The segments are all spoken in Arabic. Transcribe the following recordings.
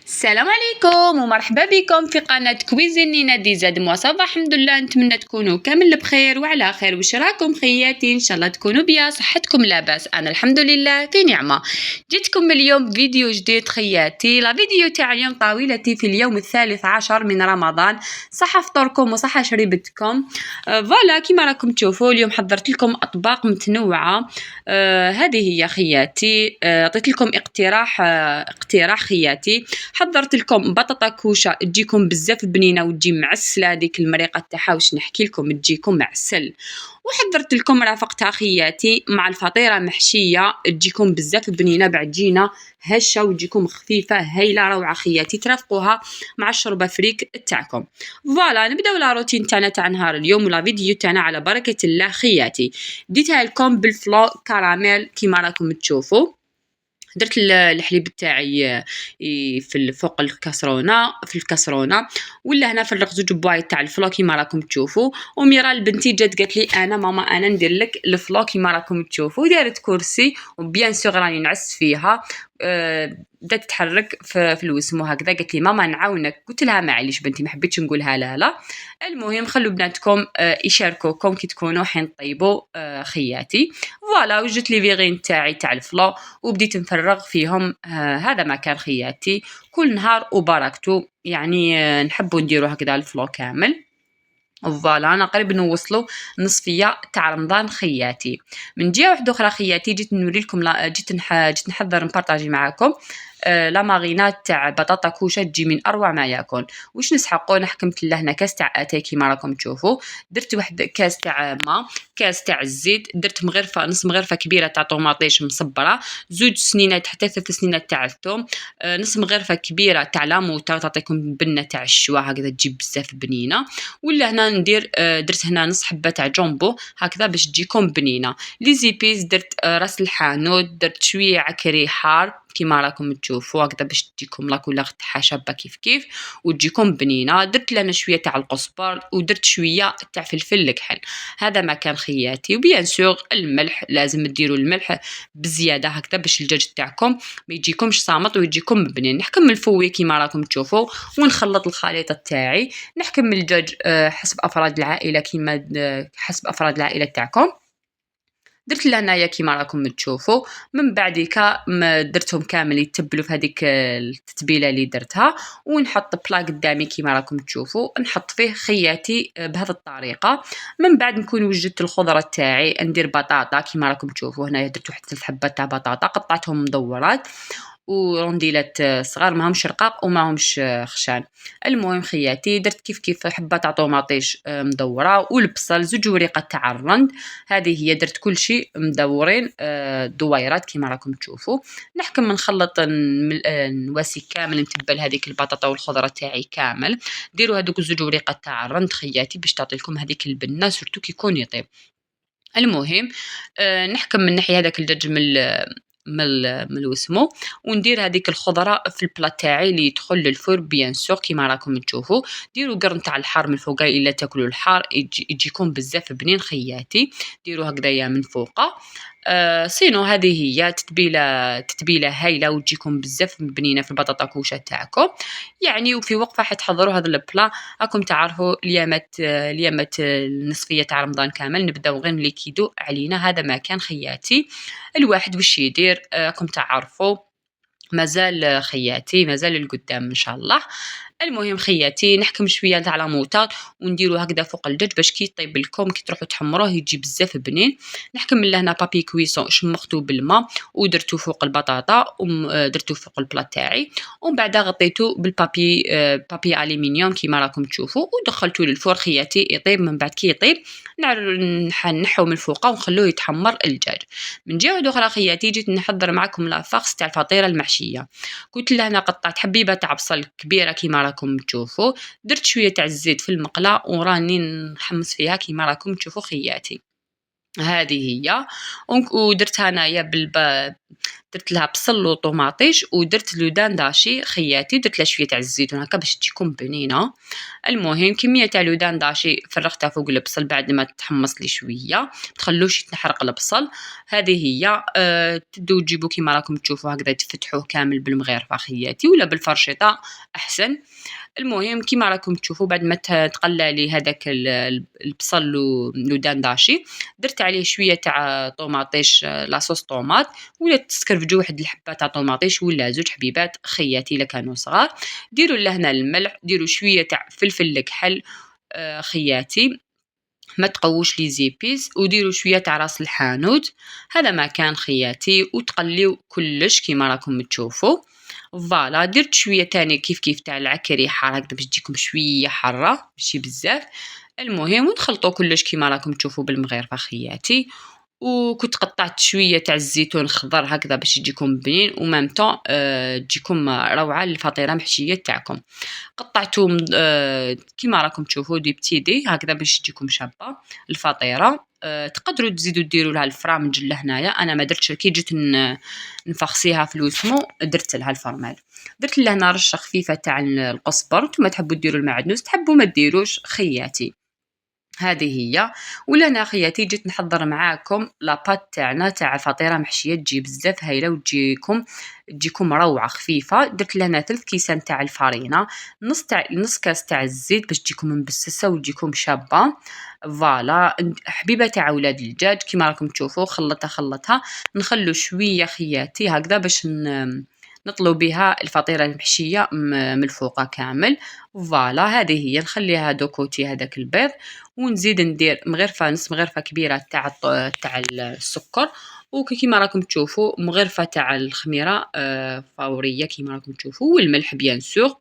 السلام عليكم ومرحبا بكم في قناة كويزينينا دي زاد مواصفة. الحمد لله، نتمنى تكونوا كامل بخير وعلى خير. وش راكم خياتي؟ ان شاء الله تكونوا بيا، صحتكم لاباس. انا الحمد لله في نعمة. جيتكم اليوم فيديو جديد خياتي. لا فيديو تاع اليوم طاولتي في اليوم 13 من رمضان. صحة فطوركم وصحة شريبتكم. فوالا كيما راكم تشوفوا اليوم حضرت لكم اطباق متنوعة. هذه هي خياتي. عطيت لكم اقتراح خياتي. حضرت لكم بطاطا كوشه تجيكم بزاف بنينه وتجي معسله، هذيك المريقه تاعها واش نحكي لكم تجيكم معسل. وحضرت لكم رافقتها خياتي مع الفطيره محشيه تجيكم بزاف بنينه بعجينه هشه وتجيكم خفيفه هايله روعه خياتي. ترافقوها مع الشوربه فريك تاعكم. فوالا نبداو لا روتين تاعنا تاع نهار اليوم ولا فيديو تاعنا على بركه الله خياتي. ديتها لكم بالفلو كراميل كيما راكم تشوفوا. درت الحليب تاعي في فوق الكاسرونه ولا هنا فرغت زوج بوايط تاع الفلو كيما راكم تشوفوا. وميرا البنتي جات قالت لي انا ماما انا ندير لك الفلو كيما راكم تشوفوا. دارت كرسي وبيان سور راني نعس فيها. بدات تتحرك في الوسم وهكذا. قالت لي ماما نعاونك، قلت لها معليش بنتي ما حبيتش نقولها لا. المهم خلوا بناتكم يشاركوكم كي تكونوا حين طيبوا خياتي. فوالا وجدت لي فيغين تاعي تاع الفلو وبديت نفرغ فيهم. هذا ما كان خياتي كل نهار وبركته يعني. نحبوا نديروا هكذا الفلو كامل. فوالا انا قريب نوصلوا نصفيه تاع رمضان خياتي. من جهه واحده اخرى خياتي جيت نوري لكم جيت نحضر نبارطاجي معاكم لا مارينات تاع بطاطا كوشه تجي من اروع ما يكون. واش نسحقوا؟ انا حكمت له هنا كاس تاع اتاي كيما راكم تشوفوا. درت واحد كاس تاع ما، كاس تاع الزيت، درت مغرفه نص مغرفه كبيره تاع طوماطيش مصبره، زوج سنينات حتى 3 سنينات تاع الثوم، نص مغرفه كبيره تاع لاموطه تعطيكم بنه تاع الشوا هكذا تجيب بزاف بنينه. ولا هنا ندير درت هنا نص حبه تاع جامبو هكذا باش تجيكم بنينه. لي زيبيس درت راس الحانوت، درت شويه عكري حار كيما راكم تشوفوا هكذا باش تجيكم لا كولور تاعها شابه كيف وتجيكم بنينه. درت لنا شويه تاع القزبر ودرت شويه تاع فلفل الكحل. هذا ما كان خياتي. وبيان سور الملح لازم ديروا الملح بزياده هكذا باش الدجاج تاعكم ما يجيكمش صامت ويجيكم بنين. نحكم الفوي كيما راكم تشوفوا ونخلط الخليط تاعي. نحكم الدجاج حسب افراد العائله كيما حسب افراد العائله تاعكم. درت لهنايا كيما راكم تشوفوا. من بعديك درتهم كامل يتبلوا في هذيك التتبيله اللي درتها. ونحط بلا قدامي كيما راكم تشوفوا نحط فيه خياتي بهذه الطريقه. من بعد نكون وجدت الخضره تاعي ندير بطاطا كيما راكم تشوفوا. هنايا درت واحد 3 حبات تاع بطاطا قطعتهم مدورات ورونديلات صغار ماهمش رقاق وماهمش خشان. المهم خياتي درت كيف حبه تاع طوماطيش مدوره والبصل زوج وريقات تاع الرند. هذه هي درت كل شيء مدورين دويرات كيما راكم تشوفوا. نحكم نخلط نواسي كامل نتبل هذيك البطاطا والخضره تاعي كامل. ديروا هذوك زوج وريقات تاع الرند خياتي باش تعطي لكم هذيك البنه سورتو كي يكون يطيب. المهم نحكم من ناحيه هذاك الدجاج من الوسمو وندير هذيك الخضره في البلا تاعي اللي يدخل للفور بيان سور كيما راكم تشوفوا. ديروا قرن تاع الحار من فوق الا تاكلوا الحار يجيكم بزاف بنين خياتي. ديروا هكذايا من فوق. سينو هذه هي تتبيله هايله وتجيكم بزاف بنينه في البطاطا كوشه تاعكم يعني. وفي وقفه حتحضروا هذا البلا راكم تعرفوا اليامات النصفيه تاع رمضان كامل نبداو غير نليكيدو علينا. هذا ما كان خياتي. الواحد وش يدير راكم تعرفوا مازال خياتي مازال القدام ان شاء الله. المهم خياتي نحكم شويه تاع لاموطاد ونديرو هكذا فوق الدجاج باش كي يطيب لكم كي تروحوا تحمروه يجي بزاف بنين. نحكم لهنا بابي كويسون شمختو بالماء ودرتو فوق البطاطا ودرتو فوق البلا تاعي. ومن بعد غطيتو بالبابي بابي الومنيوم كيما راكم تشوفوا ودخلتو للفور خياتي يطيب. من بعد كي يطيب نحو من فوقه ونخلوه يتحمر الدجاج. من جهه اخرى خياتي جيت نحضر معكم لافارس تاع الفطيره المحشيه. قلت له انا قطعت حبيبه تاع بصل كبيره كيما راكم تشوفوا. درت شويه تاع الزيت في المقله وراني نحمص فيها كيما راكم تشوفوا خياتي. هذه هي ودرتها انايا درت لها بصل وطوماطيش ودرت لودان داشي خياتي، درت لها شويه تاع الزيتون هكا باش تجيكم بنينه. المهم كميه تاع لودان داشي فرغتها فوق البصل بعد ما تحمص لي شويه، تخلوش يتنحرق البصل. هذه هي تبداو تجيبوا كيما راكم تشوفوا هكذا تفتحوه كامل بالمغرفه خياتي ولا بالفرشيطه احسن. المهم كيما راكم تشوفوا بعد ما تقلى لي هذاك البصل ولودان داشي، درت عليه شويه تاع طوماطيش لاصوص طوماط، ولا تسكرفجوا واحد الحبه تاع طوماطيش ولا زوج حبيبات خياتي الا كانوا صغار. ديروا لهنا الملح، ديروا شويه تاع فلفل الكحل خياتي، ما تقووش لي زيبيس، وديروا شويه تاع راس الحانوت. هذا ما كان خياتي، وتقليو كلش كيما راكم تشوفوا. فوالا درت شويه تاني كيف تاع العكري حار هكذا باش تجيكم شويه حاره ماشي بزاف. المهم ونخلطوا كلش كيما راكم تشوفوا بالمغرفه خياتي. وكنت قطعت شويه تاع الزيتون خضر هكذا باش يجيكم بنين ومام طون تجيكم روعه الفطيره محشيه تاعكم. قطعتهم كيما راكم تشوفوا دي بتيدي هكذا باش تجيكم شابه الفطيره. تقدروا تزيدوا ديروا لها الفرامج لهنايا، انا ما درتش كي جيت نفخسيها في الوسمو درت لها الفرمال. درت لهنا رشه خفيفه تاع القزبر، نتوما تحبوا ديروا المعدنوس تحبوا ما ديروش خياتي. هذه هي. ولهنا خياتي جيت نحضر معاكم لاباط تاعنا تاع الفطيره محشيه، تجي بزاف هايله وتجيكم روعه خفيفه. درت لهنا 3 كيسان تاع الفرينه، نص كاس تاع الزيت باش تجيكم مبسسه وتجيكم شابه. فوالا حبيبه تاع اولاد الدجاج كيما راكم تشوفوا خلطها نخلو شويه خياتي هكذا باش نطلو بها الفطيره المحشيه من الفوق كامل. فوالا هذه هي. نخليها دوكوتي هذاك البيض، ونزيد ندير نص مغرفه كبيره تاع السكر، وكيما راكم تشوفوا مغرفه تاع الخميره فوريه كيما راكم تشوفوا، والملح بيان سور.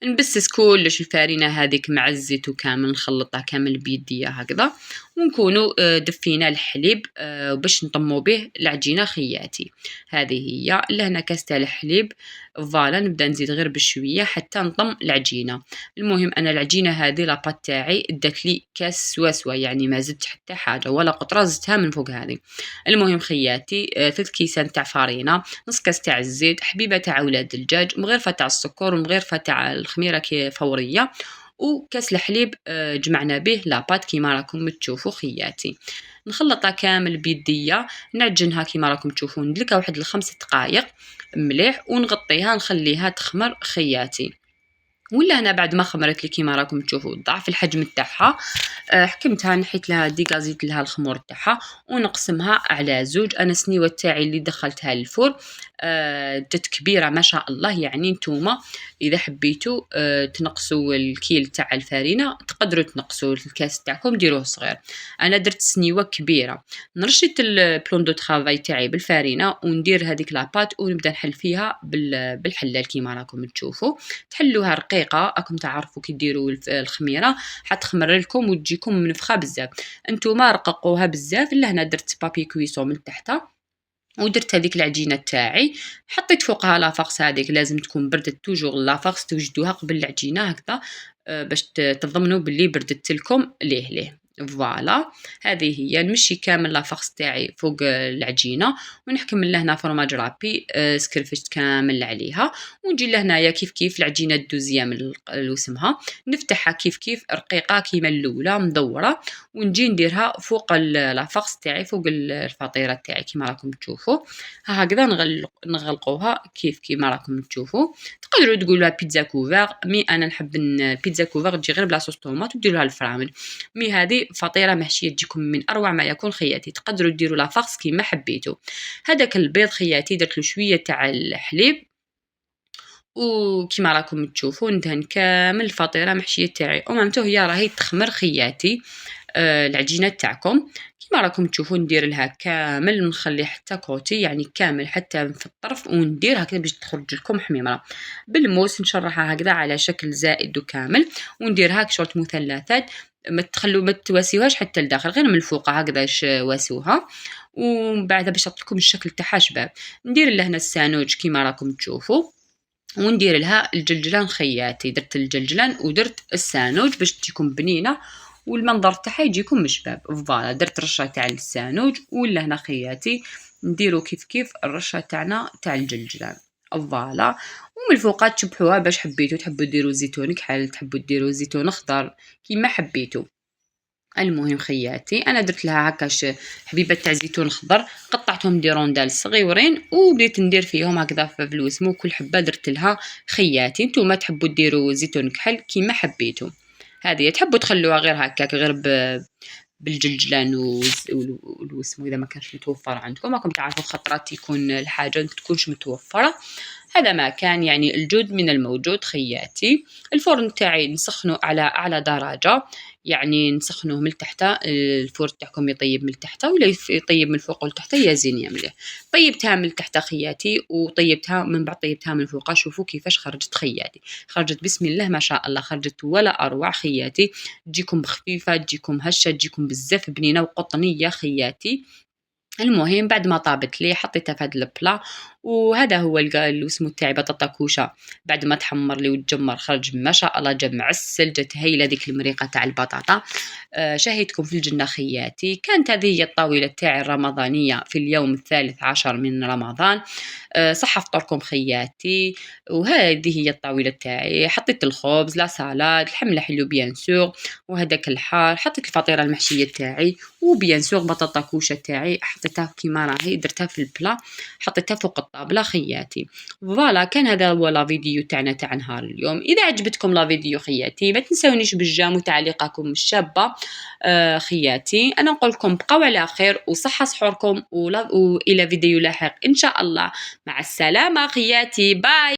نبسس كلش الفارينه هذيك مع الزيت وكامل نخلطها كامل بيديا هكذا، ونكونوا دفينا الحليب باش نطمو به العجينه خياتي. هذه هي. لهنا كاس تاع الحليب. فوالا نبدا نزيد غير بشويه حتى نطم العجينه. المهم انا العجينه هذه لاباط تاعي دات لي كاس سواسوا، يعني ما زدت حتى حاجه ولا قطره زدتها من فوق هذه. المهم خياتي 3 كيسان تاع فرينه، نص كاس تاع الزيت، حبيبه تاع اولاد الدجاج، مغرفه تاع السكر، ومغرفه تاع الخميره فوريه، وكاس الحليب جمعنا به لاباط كيما راكم تشوفوا خياتي. نخلطها كامل بيديا، نعجنها كيما راكم تشوفوا، ندلكها واحد 5 دقائق مليح ونغطيها نخليها تخمر خياتي. ولا انا بعد ما خمرت لي كيما راكم تشوفوا ضعف الحجم تاعها، حكمتها نحيت لها ديكازيت لها الخمور تاعها ونقسمها على زوج. انا السنيوه تاعي اللي دخلتها للفور جات كبيره ما شاء الله، يعني نتوما اذا حبيتوا تنقصوا الكيل تاع الفارينه تقدروا تنقصوا الكاس تاعكم ديروه صغير. انا درت سنيوه كبيره. نرشيت البلون دو طرافاي تاعي بالفارينه وندير هذيك لاباط ونبدا نحل فيها بالحلال كيما راكم تشوفوا. تحلوها رقيقه راكم تعرفوا كي ديروا الخميره حتخمر لكم وتجيكم منفخه بزاف. انتوما رققوها بزاف. لهنا درت بابي كويسو من تحتها، ودرت هذيك العجينه تاعي حطيت فوقها لافاكس. هذيك لازم تكون بردت توجور لافاكس، توجدوها قبل العجينه هكذا باش تضمنوا باللي بردت لكم ليه. فوالا هذه هي. نمشي كامل لافاكس تاعي فوق العجينه ونحكم لهنا فرماج رابي سكرفشت كامل عليها، ونجي لهنايا كيف العجينه الدوزيه من الوسمها نفتحها كيف رقيقه كيما الاولى مدوره، ونجي نديرها فوق لافاكس تاعي فوق الفطيره تاعي كيما راكم تشوفوا هكذا. نغلقوها كيما راكم تشوفوا. تقدروا تقولوها بيتزا كوفر، مي انا نحب البيتزا كوفر تجي غير بلاصوص طوماط وديروها الفرامل. مي هذه فطيره محشيه تجيكم من اروع ما يكون خياتي. تقدروا ديروا لافاكس كيما حبيتوا. هذاك البيض خياتي درت له شويه تاع الحليب، وكيما راكم تشوفوا ندهن كامل الفطيره محشيه تاعي ومامته هي راهي تخمر خياتي. العجينه تاعكم كيما راكم تشوفوا ندير لها كامل ونخلي حتى كوتي يعني كامل حتى في الطرف، وندير هكذا باش تخرج لكم حميمه بالموس. نشرحها هكذا على شكل زائد وكامل، ونديرها كشورت مثلثات. ما تواسيوهاش حتى لداخل، غير من الفوق هكذا واسوها. ومن بعد باش نعطيكم الشكل تاعها شباب ندير لهنا السانوج كيما راكم تشوفوا، وندير لها الجلجلان خياتي. درت الجلجلان ودرت السانوج باش تجيكم بنينه والمنظر تاعها يجيكم مشباب. فوالا درت رشه تاع السانوج ولا هنا خياتي نديرو كيف الرشه تاعنا تاع الجلجلان. فوالا. ومن الفوق تشبحوها باش حبيتو، تحبوا ديروا زيتون كحل، تحبوا ديروا زيتون اخضر كيما حبيتو. المهم خياتي انا درت لها هكاش حبيبات تاع زيتون خضر، قطعتهم دي روندال صغيورين وبديت ندير فيهم هكذا في الوسم، وكل حبه درت لها خياتي. نتوما تحبوا ديروا زيتون كحل كيما حبيتو. هذه تحبوا تخلوها غير هكاك غير بالجلجلان والوسم اذا ما كانش متوفر عندكم. راكم تعرفوا خطرات يكون الحاجه ما تكونش متوفره. هذا ما كان يعني الجود من الموجود خياتي. الفرن تاعي نسخنه على اعلى درجه، يعني نسخنوه من تحت، الفرن تاعكم يطيب من تحت ولا يطيب من فوق لتحت يا زين يا مليح. طيبتها من تحت خياتي وطيبتها من بعد طيبتها من فوق. شوفوا كيفاش خرجت خياتي، خرجت بسم الله ما شاء الله، خرجت ولا اروع خياتي. تجيكم خفيفه، تجيكم هشه، تجيكم بزاف بنينه وقطنيه خياتي. المهم بعد ما طابت لي حطيتها في هذا البلا، وهذا هو الوسمو تاعي بطاطا كوشه. بعد ما تحمر لي وتجمر خرج ما شاء الله، جا معسل، جات هايله ديك المريقه تاع البطاطا. شهيتكم في الجنه خياتي. كانت هذه هي الطاوله تاعي الرمضانيه في اليوم 13 من رمضان. صحة فطوركم خياتي. وهذه هي الطاوله تاعي، حطيت الخبز، لا سالاد، الحمله حلو بيان سور، وهذاك الحار، حطيت الفطيره المحشيه تاعي، وبيان سور بطاطا كوشه تاعي حطيتها كيما راهي، درتها في البلا، حطيتها فوق الطابله خياتي. فوالا كان هذا هو لا فيديو تاعنا تاع نهار اليوم. اذا عجبتكم لا فيديو خياتي ما تنسونيش بالجام وتعليقاتكم الشابه. خياتي انا نقول لكم بقاو على خير وصحه سحوركم، والى فيديو لاحق ان شاء الله. مع السلامه خياتي، باي.